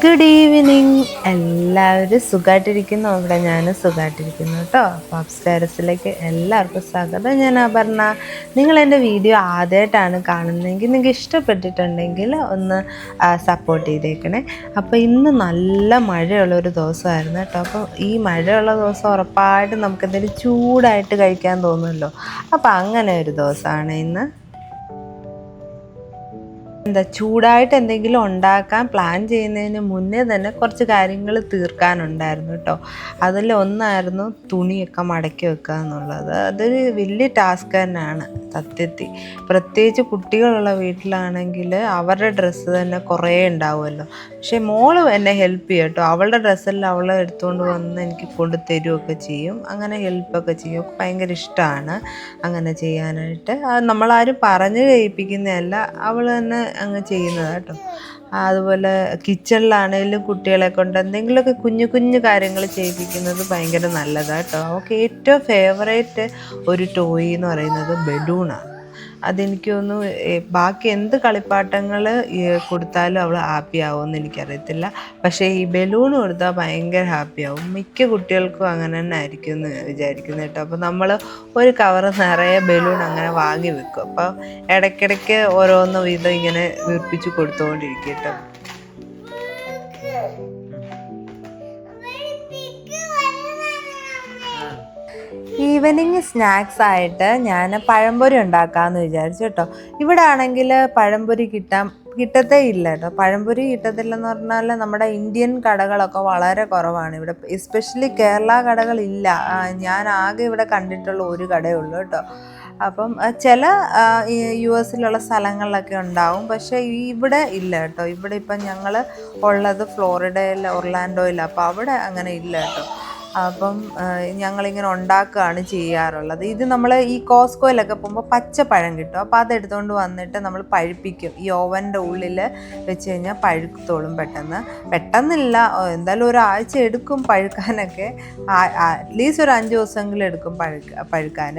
Good evening. എല്ലാവരും സുഖമായിട്ടിരിക്കുന്നു. ഇവിടെ ഞാൻ സുഖമായിട്ടിരിക്കുന്നു കേട്ടോ. അപ്പോൾ അപ്സ്റ്റേഴ്സിലേക്ക് എല്ലാവർക്കും സ്വാഗതം. ഞാൻ അപർണ. നിങ്ങൾ എൻ്റെ വീഡിയോ ആദ്യമായിട്ടാണ് കാണുന്നതെങ്കിൽ നിങ്ങൾക്ക് ഇഷ്ടപ്പെട്ടിട്ടുണ്ടെങ്കിൽ ഒന്ന് സപ്പോർട്ട് ചെയ്തേക്കണേ. അപ്പോൾ ഇന്ന് നല്ല മഴയുള്ളൊരു ദിവസമായിരുന്നു കേട്ടോ. അപ്പോൾ ഈ മഴയുള്ള ദിവസം ഉറപ്പായിട്ടും നമുക്കെന്തെങ്കിലും ചൂടായിട്ട് കഴിക്കാൻ തോന്നുമല്ലോ. അപ്പോൾ അങ്ങനെ ഒരു ദിവസമാണ് ഇന്ന്. ചൂടായിട്ട് എന്തെങ്കിലും ഉണ്ടാക്കാൻ പ്ലാൻ ചെയ്യുന്നതിന് മുന്നേ തന്നെ കുറച്ച് കാര്യങ്ങൾ തീർക്കാനുണ്ടായിരുന്നു കേട്ടോ. അതിൽ ഒന്നായിരുന്നു തുണിയൊക്കെ മടക്കി വെക്കുക എന്നുള്ളത്. അതൊരു വലിയ ടാസ്ക് തന്നെയാണ് സത്യത്തിൽ. പ്രത്യേകിച്ച് കുട്ടികളുള്ള വീട്ടിലാണെങ്കിൽ അവരുടെ ഡ്രസ്സ് തന്നെ കുറേ ഉണ്ടാവുമല്ലോ. പക്ഷേ മോള് എന്നെ ഹെൽപ്പ് ചെയ്യും കേട്ടോ. അവളുടെ ഡ്രസ്സെല്ലാം അവൾ എടുത്തുകൊണ്ട് വന്ന് എനിക്ക് കൊണ്ട് തരുമൊക്കെ ചെയ്യും. അങ്ങനെ ഹെൽപ്പൊക്കെ ചെയ്യും. ഭയങ്കര ഇഷ്ടമാണ് അങ്ങനെ ചെയ്യാനായിട്ട്. നമ്മളാരും പറഞ്ഞു ചെയ്യിപ്പിക്കുന്നതല്ല, അവൾ തന്നെ അങ്ങ് ചെയ്യുന്നത് കേട്ടോ. അതുപോലെ കിച്ചണിലാണേലും കുട്ടികളെ കൊണ്ട് എന്തെങ്കിലുമൊക്കെ കുഞ്ഞു കുഞ്ഞു കാര്യങ്ങൾ ചെയ്യിപ്പിക്കുന്നത് ഭയങ്കര നല്ലതാണ് കേട്ടോ. അവൾക്ക് ഏറ്റവും ഫേവറേറ്റ് ഒരു ടോയ് എന്ന് പറയുന്നത് ബലൂണാണ്. അതെനിക്ക് തോന്നുന്നു ബാക്കി എന്ത് കളിപ്പാട്ടങ്ങൾ കൊടുത്താലും അവൾ ഹാപ്പി ആവുമെന്ന് എനിക്കറിയത്തില്ല. പക്ഷേ ഈ ബലൂൺ കൊടുത്താൽ ഭയങ്കര ഹാപ്പി ആവും. മിക്ക കുട്ടികൾക്കും അങ്ങനെ തന്നെ ആയിരിക്കും എന്ന് വിചാരിക്കുന്നു കേട്ടോ. അപ്പോൾ നമ്മൾ ഒരു കവറ് നിറയെ ബലൂൺ അങ്ങനെ വാങ്ങി വെക്കും. അപ്പോൾ ഇടയ്ക്കിടയ്ക്ക് ഓരോന്ന് വീതം ഇങ്ങനെ വീർപ്പിച്ച് കൊടുത്തുകൊണ്ടിരിക്കും കേട്ടോ. ഈവനിങ് സ്നാക്സ് ആയിട്ട് ഞാൻ പഴംപൊരി ഉണ്ടാക്കാമെന്ന് വിചാരിച്ചു കേട്ടോ. ഇവിടെ ആണെങ്കിൽ പഴംപൊരി കിട്ടത്തേ ഇല്ല കേട്ടോ. പഴംപൊരി കിട്ടത്തില്ലെന്ന് പറഞ്ഞാൽ നമ്മുടെ ഇന്ത്യൻ കടകളൊക്കെ വളരെ കുറവാണ് ഇവിടെ. എസ്പെഷ്യലി കേരള കടകളില്ല. ഞാൻ ആകെ ഇവിടെ കണ്ടിട്ടുള്ള ഒരു കടയേ ഉള്ളൂ കേട്ടോ. അപ്പം ചില US സ്ഥലങ്ങളിലൊക്കെ ഉണ്ടാവും, പക്ഷേ ഇവിടെ ഇല്ല കേട്ടോ. ഇവിടെ ഇപ്പം ഞങ്ങൾ ഉള്ളത് ഫ്ലോറിഡയിൽ, ഒർലാൻഡോയിൽ. അപ്പോൾ അവിടെ അങ്ങനെ ഇല്ല കേട്ടോ. അപ്പം ഞങ്ങളിങ്ങനെ ഉണ്ടാക്കുകയാണ് ചെയ്യാറുള്ളത്. ഇത് നമ്മൾ ഈ കോസ്കോയിലൊക്കെ പോകുമ്പോൾ പച്ചപ്പഴം കിട്ടും. അപ്പോൾ അതെടുത്തുകൊണ്ട് വന്നിട്ട് നമ്മൾ പഴുപ്പിക്കും. ഈ ഓവൻ്റെ ഉള്ളിൽ വെച്ച് കഴിഞ്ഞാൽ പഴുത്തോളും പെട്ടെന്നില്ല, എന്തായാലും ഒരാഴ്ച എടുക്കും പഴുക്കാനൊക്കെ. അറ്റ്ലീസ്റ്റ് ഒരു 5 ദിവസമെങ്കിലും എടുക്കും പഴുക്കാൻ.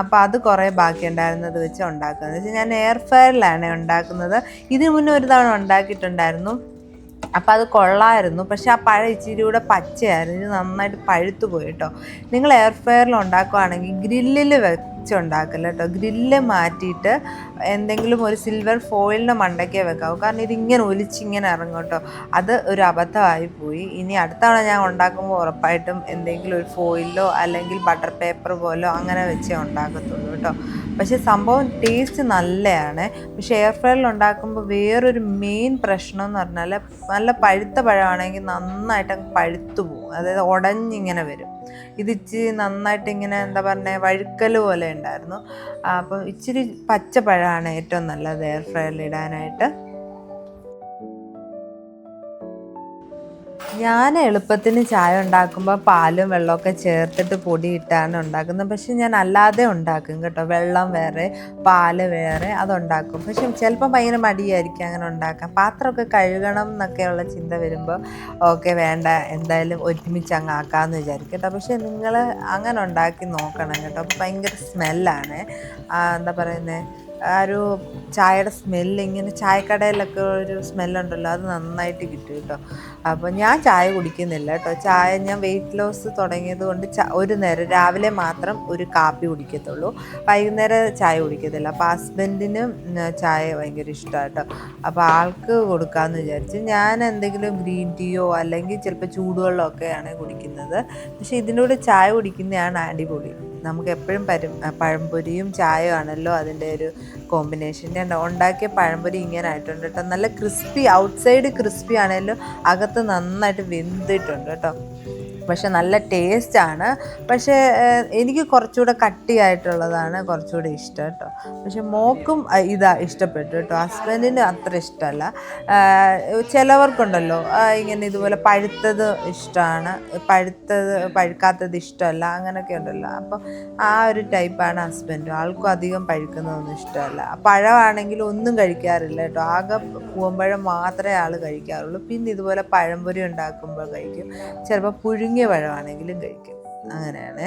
അപ്പോൾ അത് കുറേ ബാക്കി ഉണ്ടായിരുന്നത് വെച്ച് ഉണ്ടാക്കുന്നത് വെച്ചാൽ ഞാൻ എയർ ഫ്രയറിലാണ് ഉണ്ടാക്കുന്നത്. ഇതിന് മുന്നേ ഒരു തവണ ഉണ്ടാക്കിയിട്ടുണ്ടായിരുന്നു. അപ്പോൾ അത് കൊള്ളായിരുന്നു. പക്ഷേ ആ പഴം ഇച്ചിരി കൂടെ പച്ചയായിരുന്നു. ഇത് നന്നായിട്ട് പഴുത്തു പോയി കേട്ടോ. നിങ്ങൾ എയർ ഫ്രയറിൽ ഉണ്ടാക്കുകയാണെങ്കിൽ ഗ്രില്ലിൽ വെച്ചുണ്ടാക്കില്ല കേട്ടോ. ഗ്രില്ല് മാറ്റിയിട്ട് എന്തെങ്കിലും ഒരു സിൽവർ ഫോയിലിൻ്റെ മണ്ടയ്ക്കേ വെക്കാവൂ. കാരണം ഇതിങ്ങനെ ഒലിച്ചിങ്ങനെ ഇറങ്ങും കേട്ടോ. അത് ഒരു അബദ്ധമായി പോയി. ഇനി അടുത്ത തവണ ഞാൻ ഉണ്ടാക്കുമ്പോൾ ഉറപ്പായിട്ടും എന്തെങ്കിലും ഒരു ഫോയിലോ അല്ലെങ്കിൽ ബട്ടർ പേപ്പർ പോലോ അങ്ങനെ വെച്ചേ ഉണ്ടാക്കത്തുള്ളൂ കേട്ടോ. പക്ഷേ സംഭവം ടേസ്റ്റ് നല്ലതാണ്. പക്ഷേ എയർ ഫ്രയറിൽ ഉണ്ടാക്കുമ്പോൾ വേറൊരു മെയിൻ പ്രശ്നം എന്ന് പറഞ്ഞാൽ നല്ല പഴുത്ത പഴമാണെങ്കിൽ നന്നായിട്ട് അങ്ങ് പഴുത്തു പോകും. അതായത് ഉടഞ്ഞിങ്ങനെ വരും. ഇത് ഇച്ചിരി നന്നായിട്ട് ഇങ്ങനെ എന്താ പറയുക, വഴുക്കൽ പോലെ ഉണ്ടായിരുന്നു. അപ്പോൾ ഇച്ചിരി പച്ച പഴമാണ് ഏറ്റവും നല്ലത് എയർ ഫ്രയറിൽ ഇടാനായിട്ട്. ഞാൻ എളുപ്പത്തിന് ചായ ഉണ്ടാക്കുമ്പോൾ പാലും വെള്ളമൊക്കെ ചേർത്തിട്ട് പൊടിയിട്ടാണ് ഉണ്ടാക്കുന്നത്. പക്ഷെ ഞാൻ അല്ലാതെ ഉണ്ടാക്കും കേട്ടോ. വെള്ളം വേറെ പാല് വേറെ അതുണ്ടാക്കും. പക്ഷെ ചിലപ്പോൾ ഭയങ്കര മടിയായിരിക്കും അങ്ങനെ ഉണ്ടാക്കാം. പാത്രമൊക്കെ കഴുകണം എന്നൊക്കെയുള്ള ചിന്ത വരുമ്പോൾ ഓക്കെ വേണ്ട, എന്തായാലും ഒരുമിച്ച് അങ്ങ് ആക്കാമെന്ന് വിചാരിക്കും കേട്ടോ. പക്ഷെ നിങ്ങൾ അങ്ങനെ ഉണ്ടാക്കി നോക്കണം കേട്ടോ. അപ്പോൾ ഭയങ്കര സ്മെല്ലാണ്. എന്താ പറയുന്നത്, ആ ഒരു ചായയുടെ സ്മെല്ല്, ഇങ്ങനെ ചായക്കടയിലൊക്കെ ഒരു സ്മെല്ലുണ്ടല്ലോ, അത് നന്നായിട്ട് കിട്ടും കേട്ടോ. അപ്പോൾ ഞാൻ ചായ കുടിക്കുന്നില്ല കേട്ടോ. ചായ ഞാൻ വെയിറ്റ് ലോസ് തുടങ്ങിയത് കൊണ്ട് ഒരു നേരം രാവിലെ മാത്രം ഒരു കാപ്പി കുടിക്കത്തുള്ളൂ. വൈകുന്നേരം ചായ കുടിക്കത്തില്ല. അപ്പോൾ ഹസ്ബൻഡിന് ചായ ഭയങ്കര ഇഷ്ടമാണ് കേട്ടോ. അപ്പോൾ ആൾക്ക് കൊടുക്കാമെന്ന് വിചാരിച്ച് ഞാൻ എന്തെങ്കിലും ഗ്രീൻ ടീയോ അല്ലെങ്കിൽ ചിലപ്പോൾ ചൂടുവെള്ളമൊക്കെയാണ് കുടിക്കുന്നത്. പക്ഷേ ഇതിൻ്റെ കൂടെ ചായ കുടിക്കുന്നതാണ് അടിപൊളി. നമുക്ക് എപ്പോഴും പഴംപൊരിയും ചായയും ആണല്ലോ അതിൻ്റെ ഒരു കോമ്പിനേഷൻ. ഞാൻ ഉണ്ടാക്കിയ പഴംപൊരി ഇങ്ങനെ ആയിട്ടുണ്ട് കേട്ടോ. നല്ല ക്രിസ്പി, ഔട്ട്സൈഡ് ക്രിസ്പി ആണെങ്കിലും അകത്ത് നന്നായിട്ട് വെന്തിട്ടുണ്ട് കേട്ടോ. പക്ഷെ നല്ല ടേസ്റ്റാണ്. പക്ഷേ എനിക്ക് കുറച്ചുകൂടെ കട്ടിയായിട്ടുള്ളതാണ് കുറച്ചുകൂടെ ഇഷ്ടം കേട്ടോ. പക്ഷെ മോക്കും ഇഷ്ടപ്പെട്ടു കേട്ടോ. ഹസ്ബൻഡിന് അത്ര ഇഷ്ടമല്ല. ചിലവർക്കുണ്ടല്ലോ ഇങ്ങനെ ഇതുപോലെ പഴുത്തത് ഇഷ്ടമാണ്, പഴുക്കാത്തത് ഇഷ്ടമല്ല, അങ്ങനെയൊക്കെ ഉണ്ടല്ലോ. അപ്പം ആ ഒരു ടൈപ്പാണ് ഹസ്ബൻഡും. ആൾക്കും അധികം പഴുക്കുന്നതൊന്നും ഇഷ്ടമല്ല. പഴമാണെങ്കിൽ ഒന്നും കഴിക്കാറില്ല കേട്ടോ. ആകെ പൂവമ്പഴം മാത്രമേ ആൾ കഴിക്കാറുള്ളൂ. പിന്നെ ഇതുപോലെ പഴംപൊരി ഉണ്ടാക്കുമ്പോൾ കഴിക്കും. ചിലപ്പോൾ പുഴുങ്ങിയ പഴമാണെങ്കിലും കഴിക്കും. അങ്ങനെയാണ്.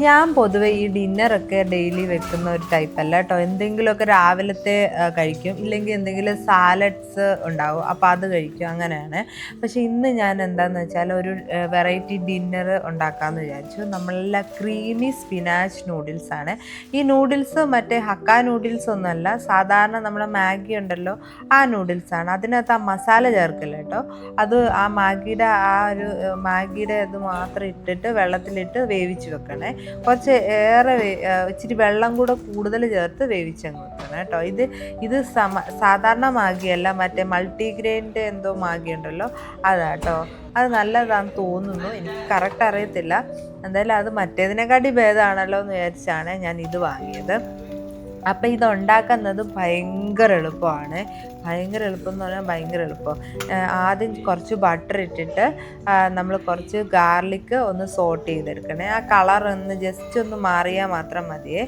ഞാൻ പൊതുവെ ഈ ഡിന്നറൊക്കെ ഡെയിലി വെക്കുന്ന ഒരു ടൈപ്പ് അല്ല കേട്ടോ. എന്തെങ്കിലുമൊക്കെ രാവിലത്തെ കഴിക്കും, ഇല്ലെങ്കിൽ എന്തെങ്കിലും സാലഡ്സ് ഉണ്ടാവും, അപ്പോൾ അത് കഴിക്കും, അങ്ങനെയാണ്. പക്ഷേ ഇന്ന് ഞാൻ എന്താണെന്ന് വെച്ചാൽ ഒരു വെറൈറ്റി ഡിന്നർ ഉണ്ടാക്കാമെന്ന് വിചാരിച്ചു. നമ്മളെ ക്രീമി സ്പിനാച്ച് നൂഡിൽസാണ്. ഈ നൂഡിൽസ് മറ്റേ ഹക്ക നൂഡിൽസ് ഒന്നുമല്ല, സാധാരണ നമ്മുടെ മാഗി ഉണ്ടല്ലോ ആ നൂഡിൽസാണ്. അതിനകത്ത് ആ മസാല ചേർക്കില്ല കേട്ടോ. അത് ആ മാഗിയുടെ ഇത് മാത്രം ഇട്ടിട്ട് വെള്ളത്തിലിട്ട് വേവിച്ച് വെക്കണേ. കുറച്ച് ഇച്ചിരി വെള്ളം കൂടെ കൂടുതൽ ചേർത്ത് വേവിച്ചങ്ങ് വെക്കണം കേട്ടോ. ഇത് സാധാരണ മാഗിയല്ല, മറ്റേ മൾട്ടിഗ്രെയിൻ്റെ എന്തോ മാഗി ഉണ്ടല്ലോ അതാട്ടോ. അത് നല്ലതാണെന്ന് തോന്നുന്നു, എനിക്ക് കറക്റ്റ് അറിയത്തില്ല. എന്തായാലും അത് മറ്റേതിനെക്കാട്ടി ഭേദമാണല്ലോ എന്ന് വിചാരിച്ചാണ് ഞാൻ ഇത് വാങ്ങിയത്. അപ്പം ഇതുണ്ടാക്കുന്നത് ഭയങ്കര എളുപ്പമാണ്. ഭയങ്കര എളുപ്പം എന്ന് പറഞ്ഞാൽ ഭയങ്കര എളുപ്പം. ആദ്യം കുറച്ച് ബട്ടർ ഇട്ടിട്ട് നമ്മൾ കുറച്ച് ഗാർലിക്ക് ഒന്ന് സോട്ട് ചെയ്തെടുക്കണേ. ആ കളർ ഒന്ന് ജസ്റ്റ് ഒന്ന് മാറിയാൽ മാത്രം മതിയേ.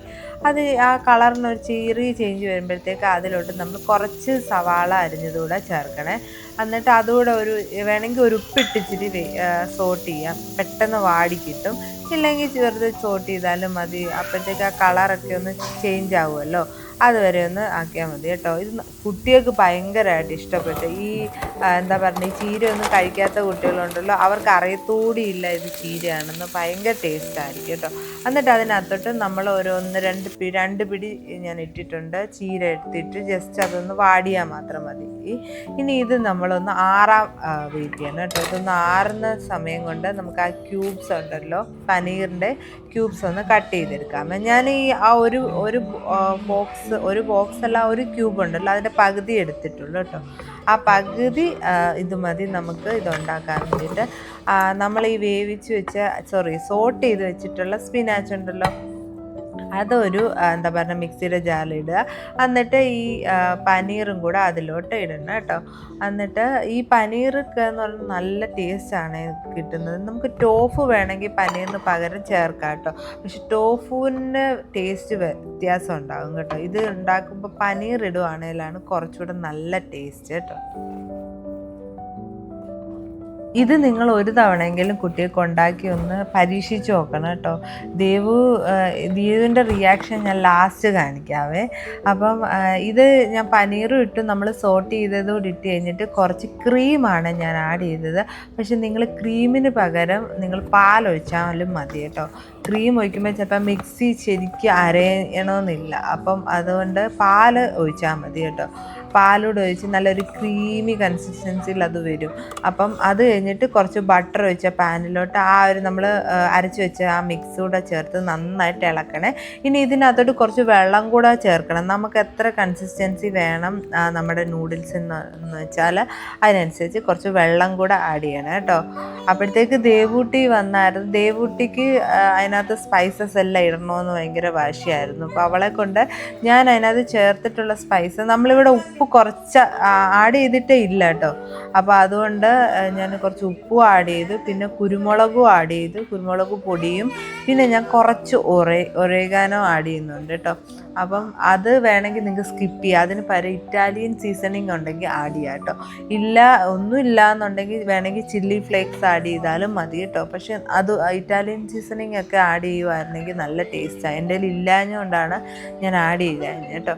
അത് ആ കളറിനൊരു ചെറിയ ചേഞ്ച് വരുമ്പോഴത്തേക്ക് അതിലോട്ട് നമ്മൾ കുറച്ച് സവാള അരിഞ്ഞതുകൂടെ ചേർക്കണേ. എന്നിട്ട് അതുകൂടെ വേണമെങ്കിൽ ഒരു ഉപ്പിട്ടിച്ചിരി സോട്ട് ചെയ്യാം, പെട്ടെന്ന് വാടി കിട്ടും. ഇല്ലെങ്കിൽ ചെറുത് സോട്ട് ചെയ്താലും മതി. അപ്പോഴത്തേക്ക് ആ കളറൊക്കെ ഒന്ന് ചേഞ്ച് ആവുമല്ലോ, അതുവരെ ഒന്ന് ആക്കിയാൽ മതി കേട്ടോ. ഇത് കുട്ടികൾക്ക് ഭയങ്കരമായിട്ട് ഇഷ്ടപ്പെട്ടു. എന്താ പറയുക, ഈ ചീരയൊന്നും കഴിക്കാത്ത കുട്ടികളുണ്ടല്ലോ, അവർക്ക് അറിയത്തോടിയില്ല ഇത് ചീരയാണെന്ന്. ഭയങ്കര ടേസ്റ്റ് ആയിരിക്കും കേട്ടോ. എന്നിട്ട് അതിനകത്തോട്ട് നമ്മൾ രണ്ട് പിടി ഞാൻ ഇട്ടിട്ടുണ്ട് ചീര എടുത്തിട്ട് ജസ്റ്റ് അതൊന്ന് വാടിയാൽ മാത്രം മതി. ഇനി ഇത് നമ്മളൊന്ന് വെയിറ്റ് ചെയ്യണം കേട്ടോ. ഇതൊന്ന് ആറുന്ന സമയം കൊണ്ട് നമുക്ക് ആ ക്യൂബ്സ് ഉണ്ടല്ലോ, പനീറിൻ്റെ ക്യൂബ്സ് ഒന്ന് കട്ട് ചെയ്തെടുക്കാം. ഞാൻ ഒരു ബോക്സ് അല്ല, ഒരു ക്യൂബ് ഉണ്ടല്ലോ അതിൻ്റെ പകുതി എടുത്തിട്ടുള്ളൂ കേട്ടോ. ആ പകുതി ഇത് മതി നമുക്ക് ഇതുണ്ടാക്കാൻ വേണ്ടിയിട്ട്. നമ്മൾ ഈ സോട്ട് ചെയ്ത് വെച്ചിട്ടുള്ള സ്പിനാച്ച് ഉണ്ടല്ലോ, അതൊരു എന്താ പറയുക മിക്സിയുടെ ജാറിലിടുക. എന്നിട്ട് ഈ പനീറും കൂടെ അതിലോട്ട് ഇടണം കേട്ടോ. എന്നിട്ട് ഈ പനീറൊക്കെ എന്ന് പറഞ്ഞാൽ നല്ല ടേസ്റ്റാണ് കിട്ടുന്നത്. നമുക്ക് ടോഫു വേണമെങ്കിൽ പനീറിന് പകരം ചേർക്കാം കേട്ടോ. പക്ഷെ ടോഫുവിന് ടേസ്റ്റ് വ്യത്യാസം ഉണ്ടാകും കേട്ടോ. ഇത് ഉണ്ടാക്കുമ്പോൾ പനീർ ഇടുവാണെങ്കിലാണ് കുറച്ചുകൂടെ നല്ല ടേസ്റ്റ് കേട്ടോ. ഇത് നിങ്ങൾ ഒരു തവണയെങ്കിലും കുട്ടികൾക്ക് ഉണ്ടാക്കി ഒന്ന് പരീക്ഷിച്ച് നോക്കണം കേട്ടോ. ദേവുവിൻ്റെ റിയാക്ഷൻ ഞാൻ ലാസ്റ്റ് കാണിക്കാവേ. അപ്പം ഇത് ഞാൻ പനീറും ഇട്ട് നമ്മൾ സോട്ട് ചെയ്തതുകൂടി ഇട്ട് കഴിഞ്ഞിട്ട് കുറച്ച് ക്രീമാണ് ഞാൻ ആഡ് ചെയ്തത്. പക്ഷെ നിങ്ങൾ ക്രീമിന് പകരം നിങ്ങൾ പാലൊഴിച്ചാലും മതി കേട്ടോ. ക്രീം ഒഴിക്കുമ്പോൾ ചിലപ്പോൾ മിക്സി ശരിക്കും അരയണമെന്നില്ല. അപ്പം അതുകൊണ്ട് പാൽ ഒഴിച്ചാൽ മതി കേട്ടോ. പാലൂടെ ഒഴിച്ച് നല്ലൊരു ക്രീമി കൺസിസ്റ്റൻസിയിൽ അത് വരും. അപ്പം അത് കഴിഞ്ഞിട്ട് കുറച്ച് ബട്ടർ ഒഴിച്ച പാനിലോട്ട് നമ്മൾ അരച്ച് വെച്ച ആ മിക്സ് കൂടെ ചേർത്ത് നന്നായിട്ട് ഇളക്കണേ. ഇനി ഇതിനകത്തോട്ട് കുറച്ച് വെള്ളം കൂടെ ചേർക്കണം. നമുക്ക് എത്ര കൺസിസ്റ്റൻസി വേണം നമ്മുടെ നൂഡിൽസ് എന്ന് വെച്ചാൽ അതിനനുസരിച്ച് കുറച്ച് വെള്ളം കൂടെ ആഡ് ചെയ്യണം കേട്ടോ. അപ്പോഴത്തേക്ക് ദേവൂട്ടി വന്നായിരുന്നു. ദേവൂട്ടിക്ക് അതിനകത്ത് സ്പൈസസ് എല്ലാം ഇടണമെന്ന് ഭയങ്കര വാശിയായിരുന്നു. അപ്പോൾ അവളെ കൊണ്ട് ഞാൻ അതിനകത്ത് ചേർത്തിട്ടുള്ള സ്പൈസ്, നമ്മളിവിടെ ഉപ്പ് കുറച്ച് ആഡ് ചെയ്തിട്ടേ ഇല്ല കേട്ടോ. അപ്പോൾ അതുകൊണ്ട് ഞാൻ കുറച്ച് ഉപ്പും ആഡ് ചെയ്തു, പിന്നെ കുരുമുളകും ആഡ് ചെയ്തു, കുരുമുളക് പൊടിയും, പിന്നെ ഞാൻ കുറച്ച് ഒറേഗാനോ ആഡ് ചെയ്യുന്നുണ്ട് കേട്ടോ. അപ്പം അത് വേണമെങ്കിൽ നിങ്ങൾക്ക് സ്കിപ്പ് ചെയ്യാം. അതിന് പകരം ഇറ്റാലിയൻ സീസണിങ് ഉണ്ടെങ്കിൽ ആഡ് ചെയ്യാം കേട്ടോ. ഒന്നുമില്ല എന്നുണ്ടെങ്കിൽ വേണമെങ്കിൽ ചില്ലി ഫ്ലേക്സ് ആഡ് ചെയ്താലും മതി കേട്ടോ. പക്ഷെ അത് ഇറ്റാലിയൻ സീസണിങ് ഒക്കെ ആഡ് ചെയ്യുമായിരുന്നെങ്കിൽ നല്ല ടേസ്റ്റാണ്. എൻ്റെ കയ്യിൽ ഇല്ലാഞ്ഞുകൊണ്ടാണ് ഞാൻ ആഡ് ചെയ്തത് കേട്ടോ.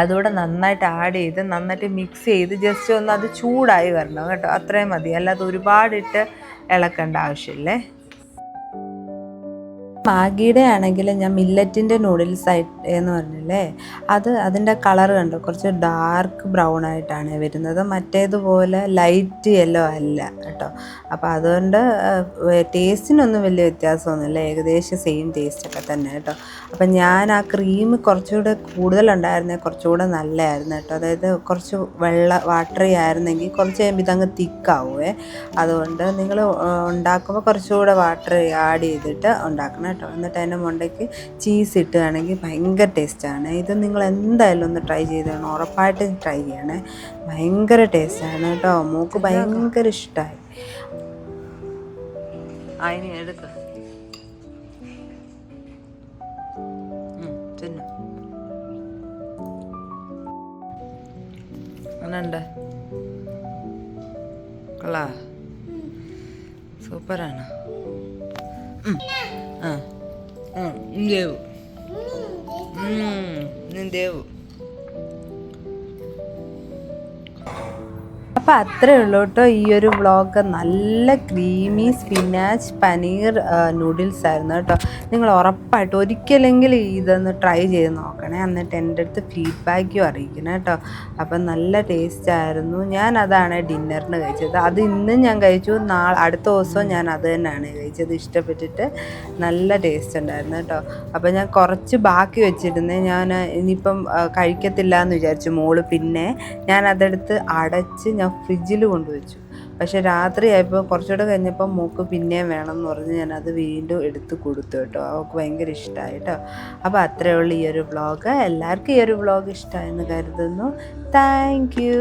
അതുകൂടെ നന്നായിട്ട് ആഡ് ചെയ്ത് നന്നായിട്ട് മിക്സ് ചെയ്ത് ജസ്റ്റ് ഒന്ന് അത് ചൂടായി വരണം കേട്ടോ. അത്രയും മതി, അല്ലാതെ ഒരുപാടിട്ട് ഇളക്കേണ്ട ആവശ്യമില്ലേ. മാഗിയുടെ ആണെങ്കിൽ ഞാൻ മില്ലറ്റിൻ്റെ നൂഡിൽസ് എന്ന് പറഞ്ഞില്ലേ, അതിൻ്റെ കളർ കണ്ടോ, കുറച്ച് ഡാർക്ക് ബ്രൗൺ ആയിട്ടാണ് വരുന്നത്. മറ്റേതുപോലെ ലൈറ്റ് യെല്ലോ അല്ല കേട്ടോ. അപ്പോൾ അതുകൊണ്ട് ടേസ്റ്റിനൊന്നും വലിയ വ്യത്യാസമൊന്നുമില്ല, ഏകദേശം സെയിം ടേസ്റ്റൊക്കെ തന്നെ കേട്ടോ. അപ്പം ഞാൻ ആ ക്രീം കുറച്ചുകൂടെ കൂടുതലുണ്ടായിരുന്നേ കുറച്ചുകൂടെ നല്ലതായിരുന്നു കേട്ടോ. അതായത് കുറച്ച് വാട്ടറി ആയിരുന്നെങ്കിൽ കുറച്ച് കഴിയുമ്പോൾ ഇതങ്ങ് തിക്കാവുമേ. അതുകൊണ്ട് നിങ്ങൾ ഉണ്ടാക്കുമ്പോൾ കുറച്ചുകൂടെ വാട്ടർ ആഡ് ചെയ്തിട്ട് ഉണ്ടാക്കണം കേട്ടോ. എന്നിട്ട് അതിൻ്റെ മുണ്ടയ്ക്ക് ചീസ് ഇട്ടുകയാണെങ്കിൽ ഭയങ്കര ടേസ്റ്റാണ്. ഇത് നിങ്ങൾ എന്തായാലും ഒന്ന് ട്രൈ ചെയ്തതാണ്, ഉറപ്പായിട്ടും ട്രൈ ചെയ്യണേ. ഭയങ്കര ടേസ്റ്റാണ് കേട്ടോ. മോൾക്ക് ഭയങ്കര ഇഷ്ടമായി. അതിന് എടുക്ക അങ്ങനെയുണ്ട്, കൊള്ളാ, സൂപ്പറാണ്. ആ దేవు దేవు. അപ്പോൾ അത്രയേ ഉള്ളൂ കേട്ടോ ഈ ഒരു വ്ളോഗ്. നല്ല ക്രീമി സ്പിനാച്ച് പനീർ നൂഡിൽസ് ആയിരുന്നു കേട്ടോ. നിങ്ങൾ ഉറപ്പായിട്ട് ഒരിക്കലെങ്കിലും ഇതൊന്ന് ട്രൈ ചെയ്ത് നോക്കണേ, എന്നിട്ട് എൻ്റെ അടുത്ത് ഫീഡ്ബാക്കും അറിയിക്കണം കേട്ടോ. അപ്പം നല്ല ടേസ്റ്റ് ആയിരുന്നു. ഞാൻ അതാണ് ഡിന്നറിന് കഴിച്ചത്. അത് ഇന്നും ഞാൻ കഴിച്ചു, അടുത്ത ദിവസവും ഞാൻ അത് തന്നെയാണ് കഴിച്ചത്. ഇഷ്ടപ്പെട്ടിട്ട് നല്ല ടേസ്റ്റ് ഉണ്ടായിരുന്നു കേട്ടോ. അപ്പോൾ ഞാൻ കുറച്ച് ബാക്കി വെച്ചിരുന്നേ, ഞാൻ ഇനിയിപ്പം കഴിക്കത്തില്ല എന്ന് വിചാരിച്ചു മോള്. പിന്നെ ഞാൻ അതെടുത്ത് അടച്ച് ഞാൻ ഫ്രിഡ്ജിൽ കൊണ്ടുവച്ചു. പക്ഷെ രാത്രിയായപ്പോൾ കുറച്ചുകൂടെ കഴിഞ്ഞപ്പോൾ മൂക്ക് പിന്നെയും വേണം എന്ന് പറഞ്ഞ് ഞാനത് വീണ്ടും എടുത്ത് കൊടുത്തു കേട്ടോ. അവൾക്ക് ഭയങ്കര ഇഷ്ടമായി കേട്ടോ. അപ്പോൾ അത്രയേ ഉള്ളൂ ഈ ഒരു വ്ളോഗ്. എല്ലാവർക്കും ഈ ഒരു വ്ളോഗ് ഇഷ്ടമായെന്ന് കരുതുന്നു. Thank you.